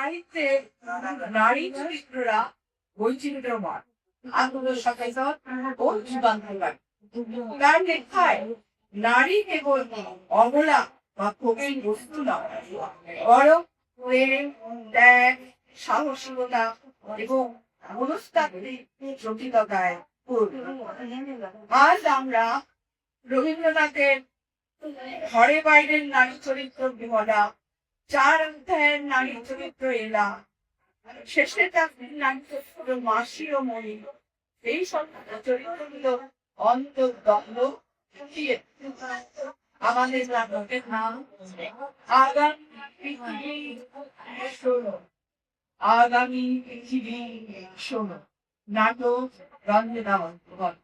সাহিত্যে নারী চরিত্ররা বৈচিত্র্যময়, আত্মসচেতন ও যুগান্তকারী। তার লেখায় নারী কেবল অবলা বা কবির বস্তু নয়, বরং প্রেম, ত্যাগ, সাহসিকতা এবং মনস্তাত্ত্বিক জটিলতায় পূর্ণ। আজ আমরা রবীন্দ্রনাথের ঘরে বাইরের নারী চরিত্র বিমলা, 4 অধ্যায়ের নারী চরিত্র এলা, শেষে তার নারী চরিত্র মাসি ও মণি, এই সব চরিত্রগুলো অন্তর্দ্বন্দ্ব ফুটিয়ে আমাদের নাটকের নাম আগামী পৃথিবী শোনো। আগামী পৃথিবী শোনো নাটক রঞ্জনা বন্দ্যোপাধ্যায়।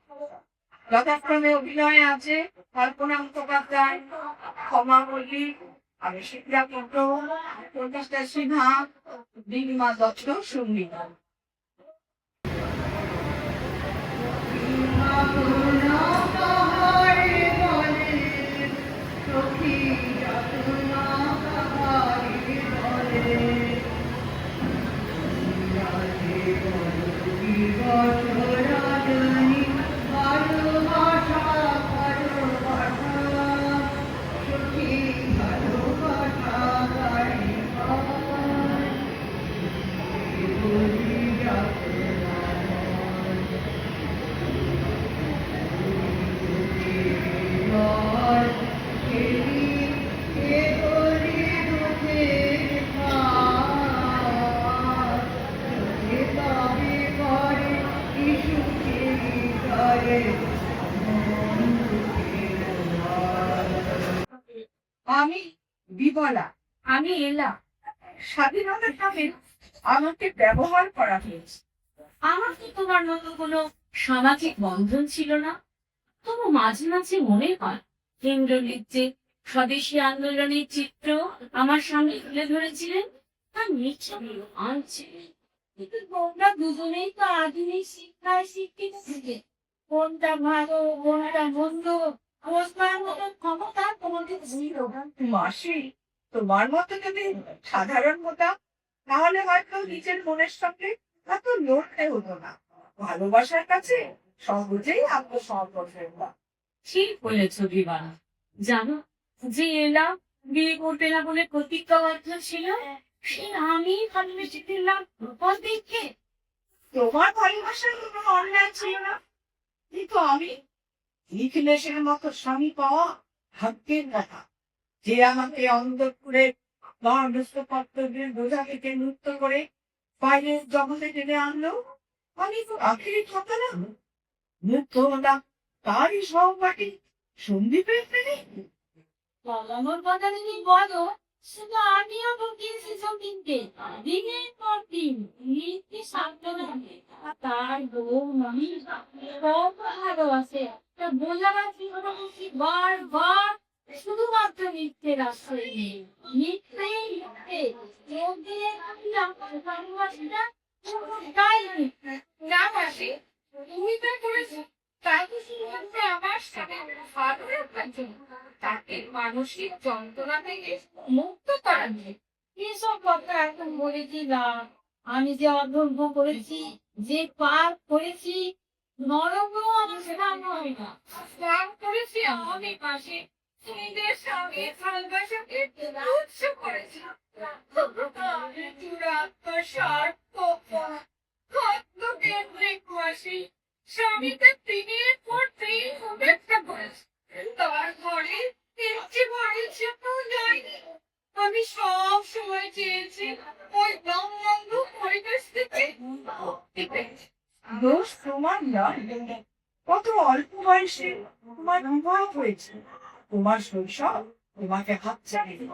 যথাক্রমে অভিনয়ে আছে কল্পনা মুখোপাধ্যায়, ক্ষমা মল্লিক, আমি শিপ্রা পুত্র, প্রতিষ্ঠা সিনহা, নীলিমা দত্ত, সঙ্গীতা। আমি বিমলা, আমি এলা। স্বাধীনতার নামে আমাকে ব্যবহার করা হয়েছে। আমার তো তোমার মতো কোনো সামাজিক বন্ধন ছিল না। তবু মাঝে মাঝে মনে হয় কেন্দ্রলিক যে স্বদেশী আন্দোলনের চিত্র আমার সামনে তুলে ধরেছিলেন তা নিচে আনছে। কিন্তু তোমরা দুজনেই তো আধুনিক শিক্ষায় শিক্ষিত থেকে কোনটা ভালো কোনটা মন্দ বুঝবার মতো ক্ষমতা তোমাদের ছিল। মাসি, তোমার মতো যদি সাধারণ হতাম তাহলে হয়তো নিজের মনের সঙ্গে এত লড়তে হতো না। ভালোবাসার কাছে সহজেই আত্মসমর্পণ হতাম। ঠিক বলেছ বিবানা। জানো, যে এলা বিয়ে করবে না বলে প্রতিজ্ঞাবদ্ধ ছিল, সে আমি ভালোবেসে ফেললাম রূপল দেখে। তোমার ভালোবাসার কোনো অন্যায় ছিল না, কিন্তু আমি নিখিলেশের মতো স্বামী পাওয়া ভাগ্যের কথা, যে আমাকে অন্ধকারে গর্ভস্থ কর্তব্যের বোঝা থেকে মুক্ত করে বাইরের জগতে টেনে আনলো। আমি তো আখেরি কথা না, মুক্ত হলাম তারই সহপাঠী সন্দীপের প্রেমে। পালানোর কথা যদি বলো, সেটা আমিও বলতেছি সঙ্গীতে দিনের পর দিন নিত্যে সান্ত্বনা। তার বউ আমি কত ভালোবাসে তা বোঝাবার চেষ্টা করছি বারবার, শুধুমাত্র মিথ্যের আশ্রয় নেই। মিথ্যেই মিথ্যে যোগ দিয়ে রাখলাম ভালোবাসিটা তাই মিথ্যে। না মাসি, তুমি তো করেছো তাই তো শুধুমাত্র আমার সাথে ভালো রাখার জন্য, তাকে মানসিক যন্ত্রণা থেকে মুক্ত করার জন্য। এসব কথা এখন বলে কি লাভ? আমি যে অধ্যর্ভ করেছি, যে পাপ করেছি, নরকও আমার স্নান হয় না। স্নান করেছি আমি মাসি, নিজের সঙ্গে ভালোবাসাকে তুচ্ছ করেছি। চূড়ান্ত স্বার্থ কেন্দ্রিক মাসি, স্বামীকে দিনের পর দিন উপেক্ষা করেছে। তারপরে ইচ্ছে বাড়িছে তো যায়নি। আমি সব সময় চেয়েছি ওই দমবন্ধ পরিবেশ থেকে মুক্তি পেয়েছি। দোষ তোমার নয়, কত অল্প বয়সে তোমার বিবাহ হয়েছে। তোমার শৈশব তোমাকে হাতছানি দিল,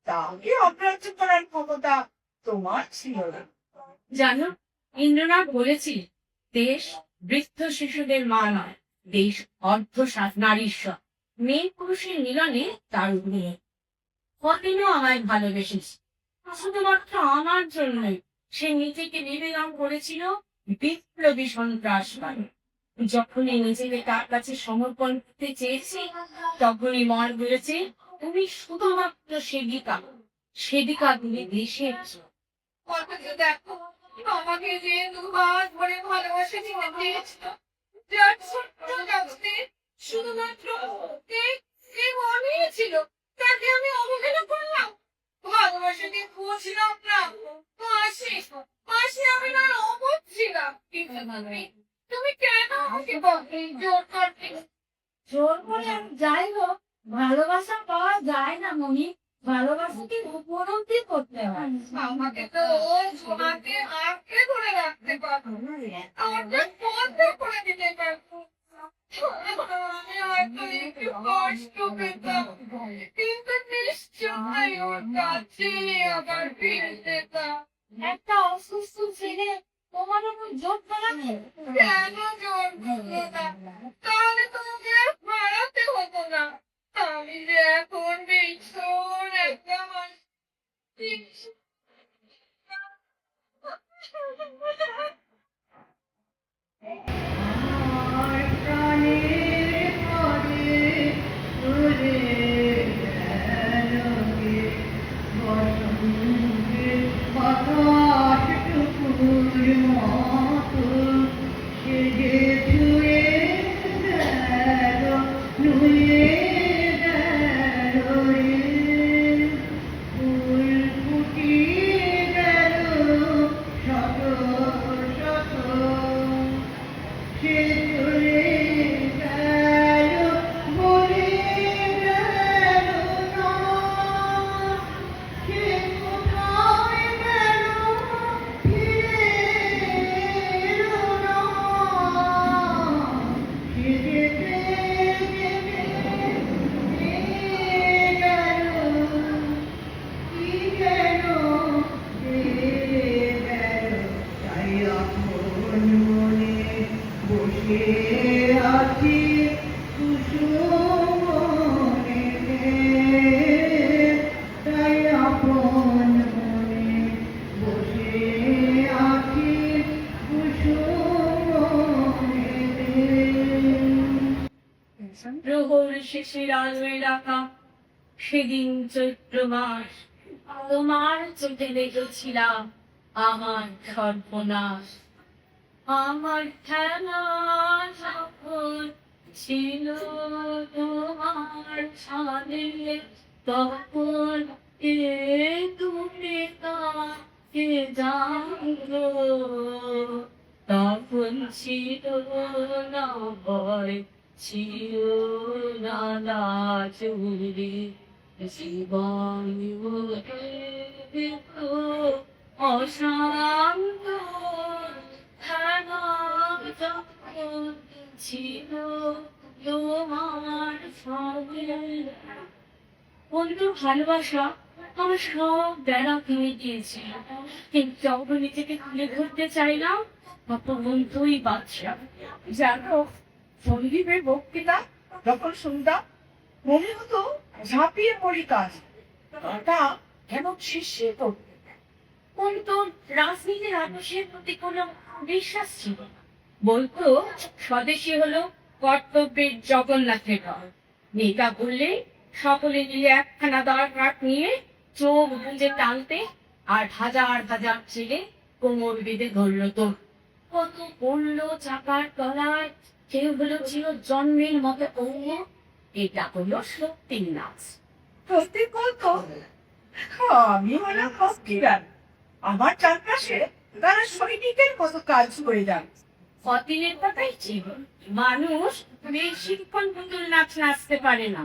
তাকে অগ্রাহ্য করার ক্ষমতা তোমার ছিল না। জানো, ইন্দ্রনাথ বলেছি, দেশ বৃদ্ধ শিশুদের মা নয়, দেশ অর্ধ নারীশ্বর। মেয়ে পুরুষের মিলনে তার উন্নয়ন। কদিনও আমায় ভালোবেসেছে, শুধুমাত্র আমার জন্যই। সে নিজেকে নিবেদন করেছিল বিপ্লবী সন্ত্রাসবাদী। যখনই নিজেকে তার কাছে সমর্পণ করতে চেয়েছি, তখনই মন বলেছে, তুমি শুধুমাত্র সেবিকা, সেবিকা তুমি দেশের। অথচ দেখো আমাকে যে দুহাত ভরে ভালোবাসা চিনে দিয়েছিল, যার ছোট্ট কাজটি শুধুমাত্র এই মনেই ছিল, তাকে আমি অবহেলা করলাম। ভালোবাসা দিয়ে বুঝলাম না, পাশে পাশে আমি না অবধ ছিলাম। কিন্তু তুমি কেন আমাকে বলতে জোর করতে? জোর করে আমি যাই হোক, ভালোবাসা পাওয়া যায় না মনি। ভালোবাসাকে উপলব্ধি করতে হয়। আমাকে তো সোনাকে আঁকড়ে ধরে রাখতে পারবো, আমাকে বন্ধ করে দিতে পারবো। আমি হয়তো একটু কষ্ট পেতাম, কিন্তু নিশ্চয়ই ওর কাছে আবার ফিরে যেতাম। একটা অসুস্থ ছেলে তোমার উপর জোর চালাবে? কেন জোর করলো না? তাহলে তোমাকে আর হারাতে হতো না। আমি যে এখন ভীষণ একটা মানুষ। আমার প্রাণের পরে উড়ে গেল গে বসন্তের বাতাসটুকুর মতো, সে যে ছুঁয়ে গেল, নুয়ে গেল রে। ফুল ফুটিয়ে গেল শত শত, সে চলে গেল বলে গেল না, সে কোথায় গেল ফিরে এলো না। সে যেতে যেতে গেল, কি যেন গেল, তাই আপন মনে বসে আছি কুসুমনে, তাই আপন মনে বসে আছি কুসুমনে। প্রহর শেষের আলোয় রাখা সেদিন চৈত্র মাস, তোমার চোখে দেখেছিলাম আমার সর্বনাশ। আমার খেলা যখন ছিল তোমার ছাদে, তখন এ তুমি তাকে জানো, তখন ছিল না ভয়, ছিল না লাজুরি, জীবন অশান্ত খেলা যখন ছিল তোমার সঙ্গে। বন্ধুর ভালোবাসা আমার সব বেড়া ভেঙে দিয়েছে, কিন্তু যখন নিজেকে খুলে ধরতে চাইলাম তখন বন্ধুই বাদশা। জানো, সন্দীপের বক্তৃতা যখন শুনতাম মনে হতো ঝাঁপিয়ে পড়ি কাজ, তা কেন শীর্ষে পড়তো। কিন্তু রাজনীতির আদর্শের প্রতি কোনো বিশ্বাস ছিল না। বলতো স্বদেশী হলো কর্তব্যের জগন্নাথের দল। নেতা বললে সকলে মিলে একখানা দল কাঠ নিয়ে চোখ বুঝে টানতে, আর হাজার হাজার ছেলে কোমর বেঁধে ধরল তো। কত পড়লো চাকার তলায়, কেউ হলো ছিল জন্মের মতো অন্য। এটা হলো সত্যির নাচ। প্রত্যেক বলতো আমি হলাম হকিরান, আমার চারপাশে তারা সৈনিকের মতো কাজ করে যান। ফতিনের কথাই ছিল, মানুষ বেশিক্ষণ পুতুল নাচ নাচতে পারে না।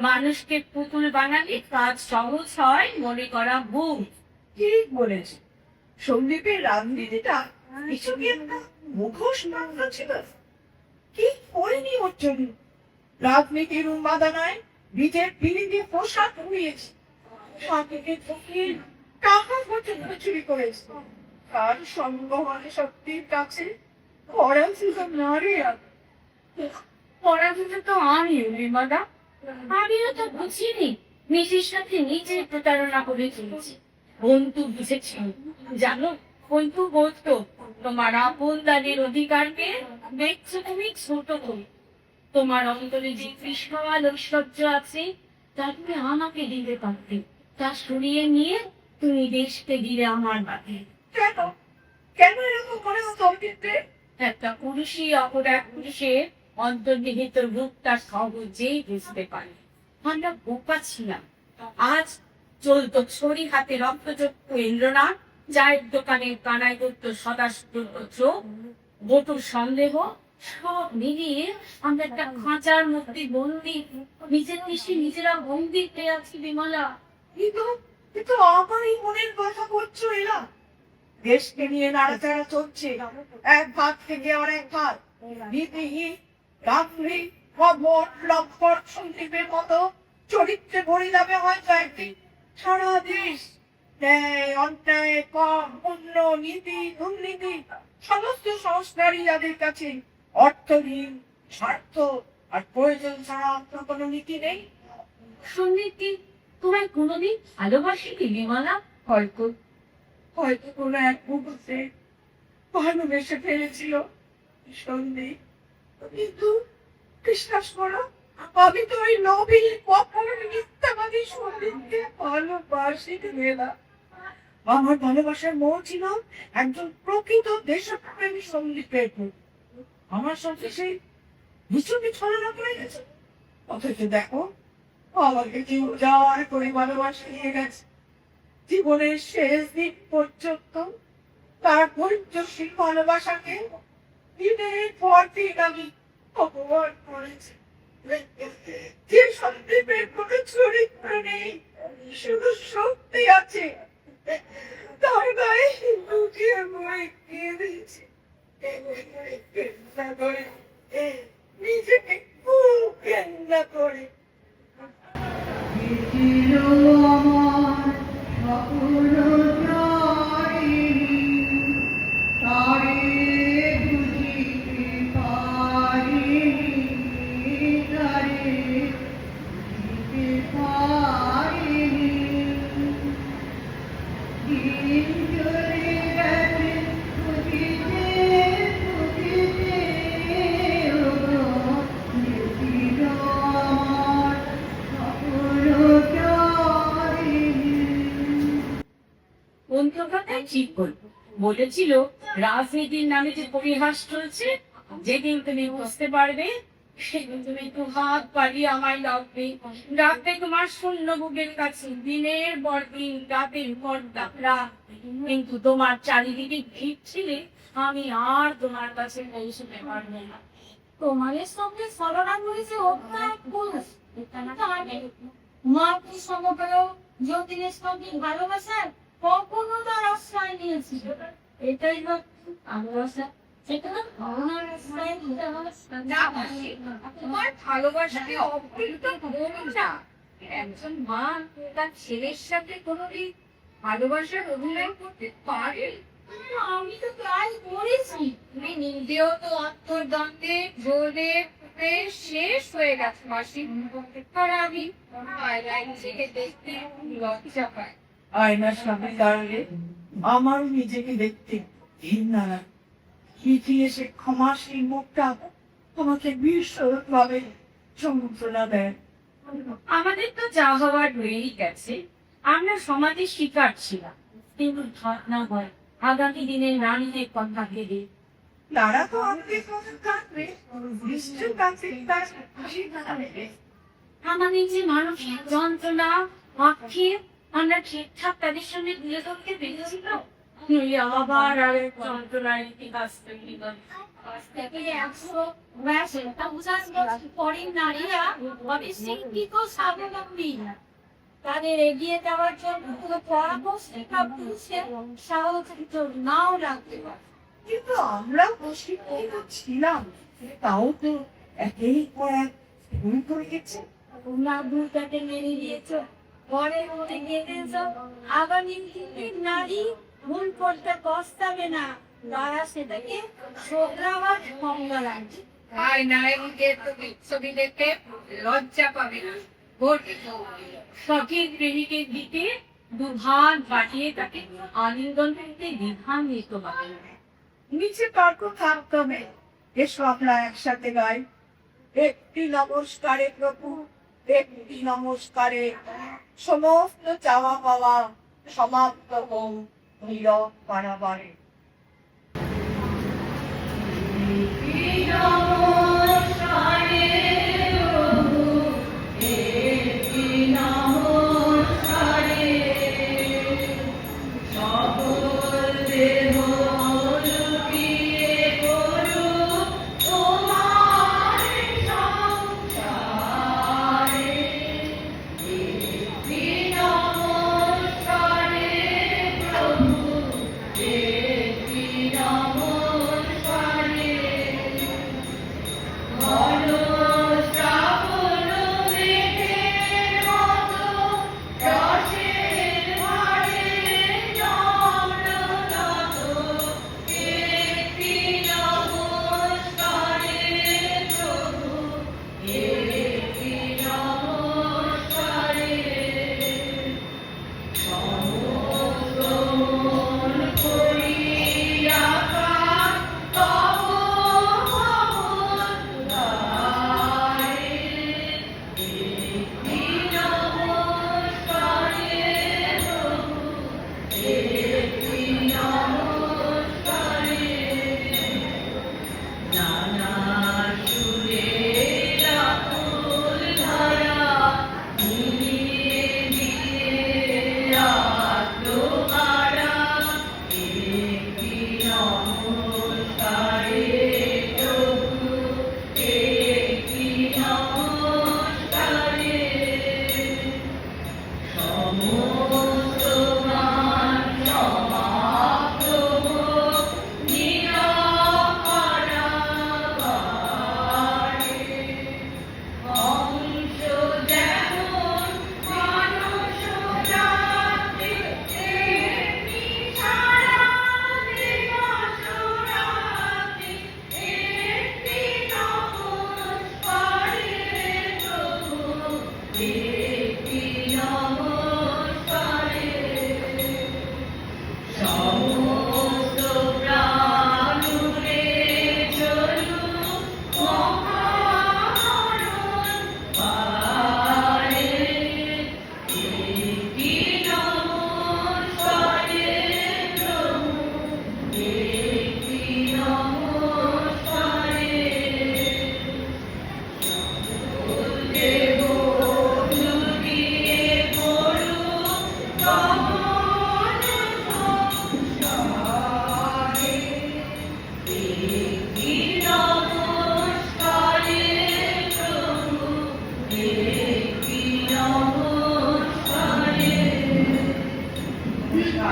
মানুষকে পুতুল বানালে কাজ সহজ হয় মনে করা ভুল। ঠিক বলেছে। সন্দীপের রাজনীতিটা কিছু কি একটা মুখোশ মাত্র ছিল, কি করেনি ওর জন্য। রাজনীতির উন্মাদনায় নিজের পিড়িতে পোশাক উড়িয়েছে, সাথীকে ঠকিয়ে টাকা পর্যন্ত চুরি করেছে। তার সঙ্গমানে শক্তির কাছে পরাজিত নারী আর পরাজিত তো আমিও বিমাদা, আমিও তো বুঝিনি নিজের সাথে নিজের প্রতারণা করে চলেছি। বন্ধু বুঝেছি, জানো বন্ধু বলতো তোমার আপন দানের অধিকারকে দেখছো তুমি ছোট করে। তোমার অন্তরে যে বিশাল ঐশ্বর্য আছে তা তুমি আমাকে দিতে পারতে, তা সরিয়ে নিয়ে তুমি দেশকে দিলে আমার বাড়ি। কেন কেন এরকম করে সঙ্গীতে? একটা পুরুষই অপর এক পুরুষের অন্তর্নিহিত রূপটা সহজেই বুঝতে পারে। আমরা বোকা ছিলাম। আজ চলতো ছড়ি হাতে রক্তচক্ষু ইন্দ্রনাথ, চায়ের দোকানে কানায় করত সদা চোখ, বটুর সন্দেহ, সব মিলিয়ে আমরা একটা খাঁচার মধ্যে বন্দি, নিজের দেশে নিজেরা বন্দি হয়ে আছি বিমলা। কিন্তু আমারই মনের কথা করছো এরা। দেশকে নিয়ে নাড়াচাড়া চলছে, এক ভাগ থেকে আরেক ভাগ। নীতিহীন রাত্রি কবর লক্ষ্মণ সন্দীপের মতো চরিত্রে ভরে যাবে হয়তো একদিন সারা দেশ। ন্যায় অন্যায় কম পুণ্য নীতি দুর্নীতি সমস্ত সংস্কারই যাদের কাছে অর্থহীন, স্বার্থ আর প্রয়োজন ছাড়া অন্য কোনো নীতি নেই। সন্দীপকে তোমায় কোনোদিন ভালোবাসিনি বিমলা? হয়তো হয়তো কোনো এক মুহূর্তে ভালোবেসে ফেলেছিল সন্দীপ, কিন্তু বিশ্বাস করো আমি তো ওই লোভী কখনো মিথ্যাবাদী সন্দীপকে ভালোবাসিনি না। আমার ভালোবাসার মোহ ছিল একজন প্রকৃত দেশপ্রেমী সন্দীপের প্রতি। আমার সঙ্গে সেই ভীষণই ছলনা করে গেছে। অথচ দেখো আমাকে যে উজাড় করে ভালোবাসা নিয়ে গেছে জীবনের শেষ দিন পর্যন্ত। তার ধৈর্যশীল ভালোবাসাকে দিনের পর দিন আমি অপমান করেছি। যে সন্দীপের কোনো চরিত্র নেই, শুধু শক্তি আছে, তার গায়ে লুকিয়ে বই কেঁদেছি। কেন্না করে নিজেকে খুব কেন্না করে। ছিল আমার সকল জয়, তারে বুঝিতে পারিনি, তারে বুঝিতে পারিনি। দিন চলে গেছে বুঝিতে বুঝিতে, ওগো ছিল আমার সকল জয়। অন্তর্গতায় ঠিক করল, বলেছিল রাজনীতির নামে যে পরিহাস চলছে, যেদিন তুমি বুঝতে পারবে সেদিন তুমি একটু হাত পাড়িয়ে আমায় ডাকবে তোমার শূন্য বুকের কাছে। দিনের পর দিন রাতের পর রাত, কিন্তু তোমার চারিদিকে ভিড় ছিলে আমি আর তোমার কাছে পৌঁছতে পারবো না। তোমাদের সঙ্গে সরলা করেছে অন্যায় পুরুষ, মাতৃ সমবেয় যতীনের সঙ্গে ভালোবাসার কখনো তার আশ্রয় নিয়েছিল। এটাই ভালোবাসা, সেটা আশ্রয় নিতে হবে। না মাসি, তোমার ভালোবাসাকে অবহেলিত করো না। একজন মা তার ছেলের সাথে কোনোদিন ভালোবাসার অভিনয় করতে পারে? আমি তো প্রায় করেছি। তুমি নিজেও তো অন্তর্দ্বন্দ্বে জোরে শেষ হয়ে গেছে মাসি। আর আমি আয়নায় নিজেকে দেখতে লজ্জা পাই। আয়নার সামনে দাঁড়ালে আমার নিজেকে দেখতে ঘৃণা লাগে। চিঠি এসে ক্ষমাশীল মুখটা আমাকে ভীষণভাবে যন্ত্রণা দেয়। আমাদের তো যা হওয়ার রয়েই গেছে। আমরা সমাজের শিকার ছিলাম, কিন্তু ঘটনা হয় আগামী দিনের নারীদের কথা ভেবে। তারা তো আমাদের কথা কাঁদবে, নিশ্চয় কাঁদবে, তার হাসি কাঁদবে। আমাদের যে মানসিক যন্ত্রণা আক্ষেপ আমরা ঠিকঠাক তাদের সঙ্গে তুলে ধরতে পেরেছিল, নইলে আবার আরেক যন্ত্রণার ইতিহাস তৈরি করে। আজ থেকে 150 বছর পরের নারীরা হবে শিক্ষিত স্বাবলম্বী। তাদের এগিয়ে যাওয়ার জন্য কোনো পরামর্শ বা পুরুষের সহযোগিত নাও রাখতে পারে। কিন্তু আমরা প্রশিক্ষিত ছিলাম, তাও তো একেই পর এক ভুল করে গেছে। তোমরা ভুলটাকে মেনে নিয়েছ, পরে মনে গেঁথেছ। আগামী দিনের নারী ভুল করতে পস্তাবে না, তারা সেটাকে শোধরাবার ক্ষমতা রাখবে। আয়নায় মুখে ছবি দেখে লজ্জা পাবে না। সঠিক প্রেমিকের দিকে দুহাত বাটিয়ে তাকে আলিঙ্গন করতে দ্বিধান্বিত হবে। নিচে তর্ক থামতমে, এসো আমরা একসাথে গাই। একটি নমস্কারে প্রভু, একটি নমস্কারে, সমস্ত চাওয়া পাওয়া সমাপ্ত হোম নীরব কারাবারে।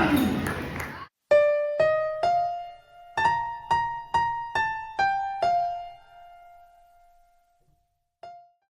নমস্কার।